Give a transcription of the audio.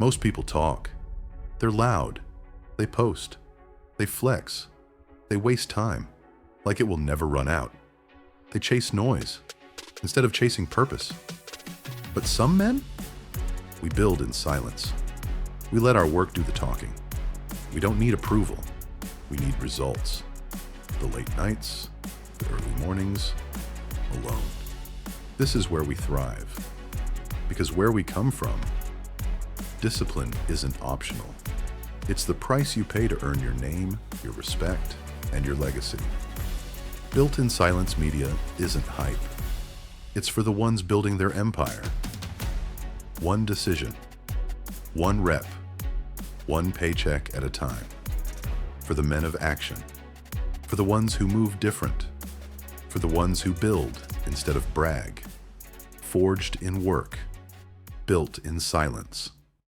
Most people talk. They're loud. They post. They flex. They waste time, like it will never run out. They chase noise instead of chasing purpose. But some men, we build in silence. We let our work do the talking. We don't need approval. We need results. The late nights, the early mornings, alone. This is where we thrive. Because where we come from, discipline isn't optional. It's the price you pay to earn your name, your respect, and your legacy. Built in Silence Media isn't hype. It's for the ones building their empire. One decision, one rep, one paycheck at a time. For the men of action. For the ones who move different. For the ones who build instead of brag. Forged in work. Built in silence.